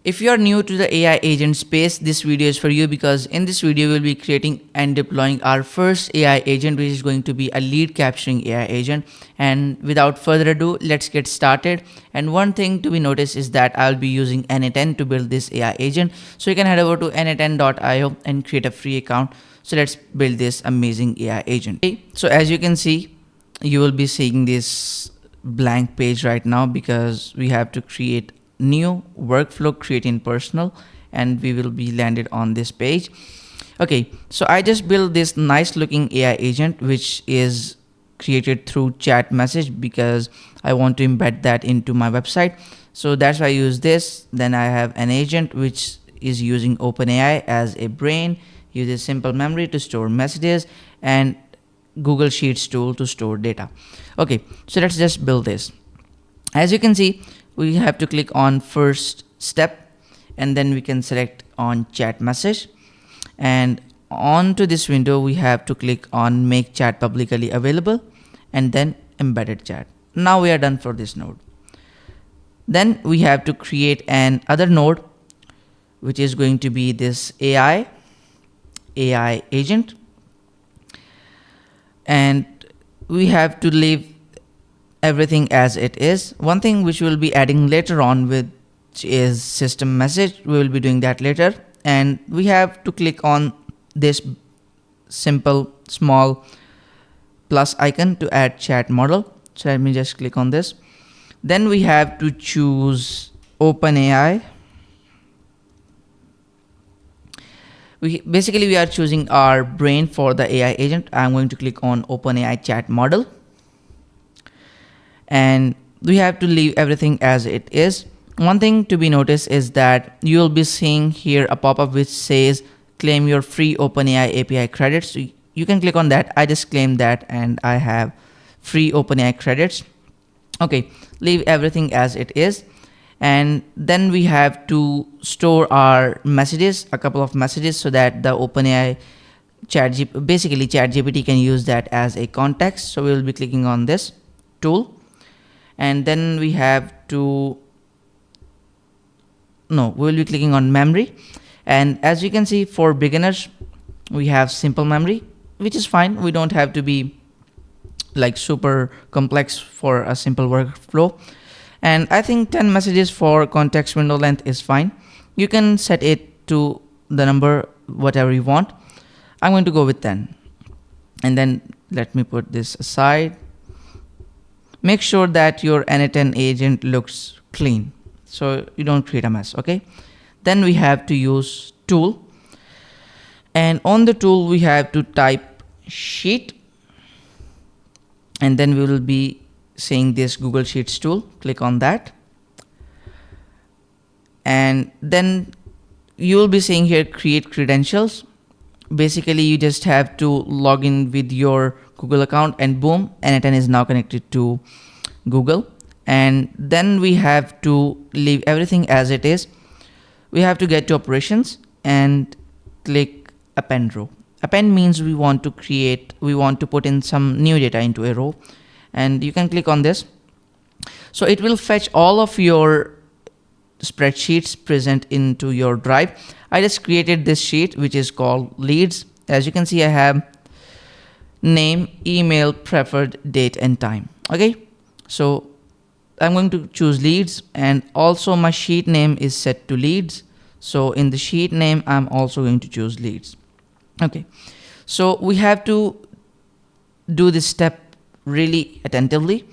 If you are new to the AI agent space, this video is for you because in this video we'll be creating and deploying our first AI agent, which is going to be a lead capturing AI agent. And without further ado, let's get started. And one thing to be noticed is that I'll be using na10 to build this AI agent. So you can head over to na10.io and create a free account. So let's build this amazing AI agent. Okay, so as you can see, you will be seeing this blank page right now because we have to create new workflow, create in personal, and we will be landed on this page. Okay, so I just built this nice looking AI agent which is created through chat message because I want to embed that into my website. So that's why I use this. Then I have an agent which is using OpenAI as a brain, uses simple memory to store messages, and Google Sheets tool to store data. Okay, so let's just build this. As you can see, we have to click on first step, and then we can select on chat message, and onto this window we have to click on make chat publicly available and then embedded chat. Now we are done for this node. Then we have to create an other node which is going to be this AI agent, and we have to leave everything as it is. One thing which we'll be adding later on, which is system message, we will be doing that later. And we have to click on this simple small plus icon to add chat model. So let me just click on this. Then we have to choose OpenAI. We are choosing our brain for the AI agent. I'm going to click on OpenAI chat model, and we have to leave everything as it is. One thing to be noticed is that you'll be seeing here a pop-up which says claim your free OpenAI API credits. So you can click on that. I just claimed that and I have free OpenAI credits. Okay, leave everything as it is. And then we have to store our messages, a couple of messages, so that the OpenAI ChatGPT can use that as a context. So we'll be clicking on this tool. And then we have to, we'll be clicking on memory. And as you can see, for beginners, we have simple memory, which is fine. We don't have to be like super complex for a simple workflow. And I think 10 messages for context window length is fine. You can set it to the number, whatever you want. I'm going to go with 10. And then let me put this aside. Make sure that your na10 agent looks clean so you don't create a mess. Okay, then we have to use tool, and on the tool we have to type sheet, and then we will be seeing this Google Sheets tool. Click on that, and then you will be seeing here create credentials. Basically you just have to log in with your Google account, and boom, na10 is now connected to Google. And then we have to leave everything as it is. We have to get to operations and click append row. Append means we want to put in some new data into a row, and you can click on this. So it will fetch all of your spreadsheets present into your drive. I just created this sheet which is called leads. As you can see, I have name, email, preferred date and time. Okay, so I'm going to choose leads, and also my sheet name is set to leads. So in the sheet name, I'm also going to choose leads. Okay, so we have to do this step really attentively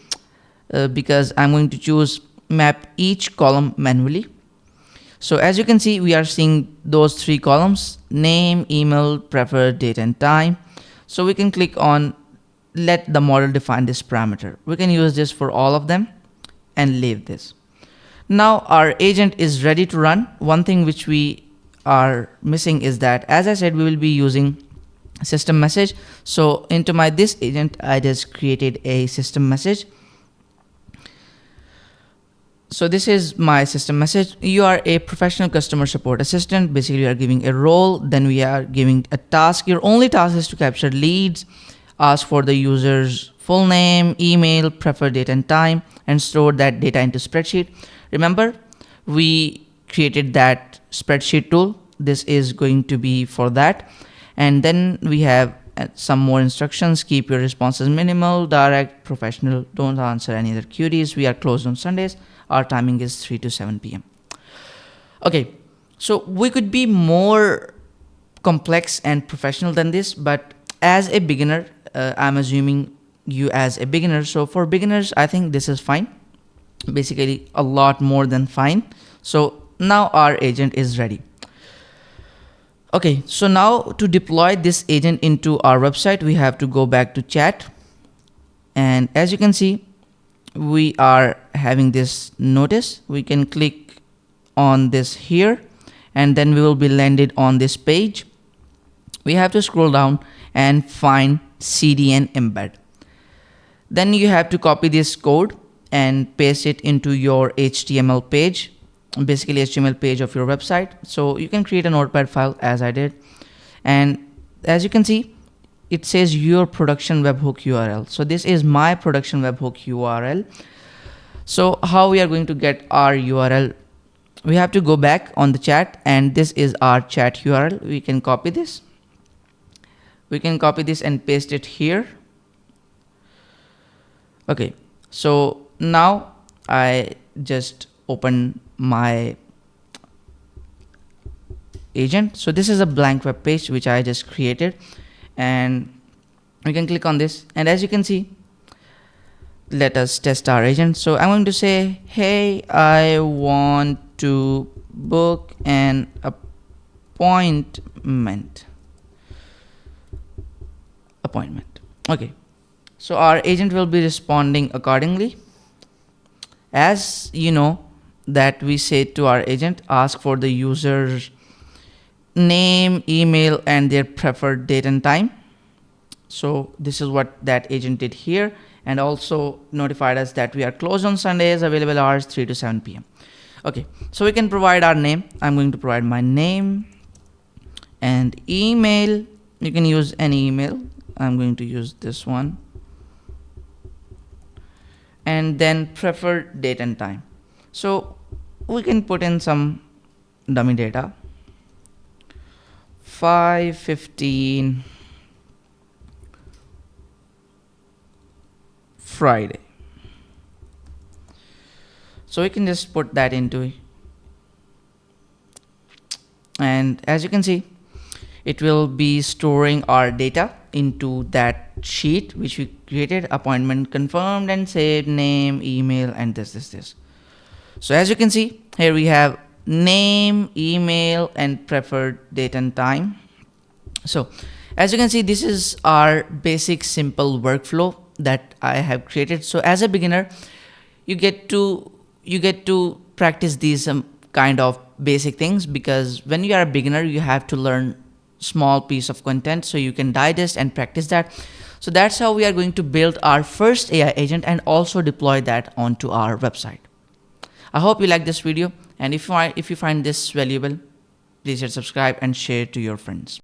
because I'm going to choose map each column manually. So as you can see, we are seeing those three columns: name, email, preferred date and time. So we can click on let the model define this parameter. We can use this for all of them and leave this. Now our agent is ready to run. One thing which we are missing is that, as I said, we will be using system message. So into this agent, I just created a system message. So this is my system message. You are a professional customer support assistant. Basically, we are giving a role. Then we are giving a task. Your only task is to capture leads, ask for the user's full name, email, preferred date and time, and store that data into spreadsheet. Remember, we created that spreadsheet tool. This is going to be for that. And then we have some more instructions. Keep your responses minimal, direct, professional. Don't answer any other queries. We are closed on Sundays. Our timing is 3 to 7 p.m. Okay, so we could be more complex and professional than this, but as a beginner, I'm assuming you as a beginner. So for beginners, I think this is fine. Basically a lot more than fine. So now our agent is ready. Okay, so now to deploy this agent into our website, we have to go back to chat. And as you can see, we are having this notice. We can click on this here, and then we will be landed on this page. We have to scroll down and find CDN embed. Then you have to copy this code and paste it into your HTML page, basically HTML page of your website. So you can create a notepad file as I did. And as you can see, it says your production webhook URL. So this is my production webhook URL. So how we are going to get our URL? We have to go back on the chat, and this is our chat URL. We can copy this. We can copy this and paste it here. Okay, so now I just open my agent. So this is a blank web page which I just created, and we can click on this, and as you can see, let us test our agent. So I'm going to say, hey, I want to book an appointment. Okay, so our agent will be responding accordingly. As you know that we say to our agent, ask for the user's name, email, and their preferred date and time. So this is what that agent did here, and also notified us that we are closed on Sundays, available hours 3 to 7 p.m. Okay, so we can provide our name. I'm going to provide my name and email. You can use any email. I'm going to use this one. And then preferred date and time. So we can put in some dummy data. 5:15 Friday. So we can just put that into, and as you can see, it will be storing our data into that sheet which we created, appointment confirmed and saved, name, email, and this. So as you can see, here we have name, email, and preferred date and time. So as you can see, this is our basic simple workflow that I have created. So as a beginner, you get to practice these kind of basic things, because when you are a beginner, you have to learn small piece of content so you can digest and practice that. So that's how we are going to build our first AI agent and also deploy that onto our website. I hope you like this video, and if you find this valuable, please hit subscribe and share to your friends.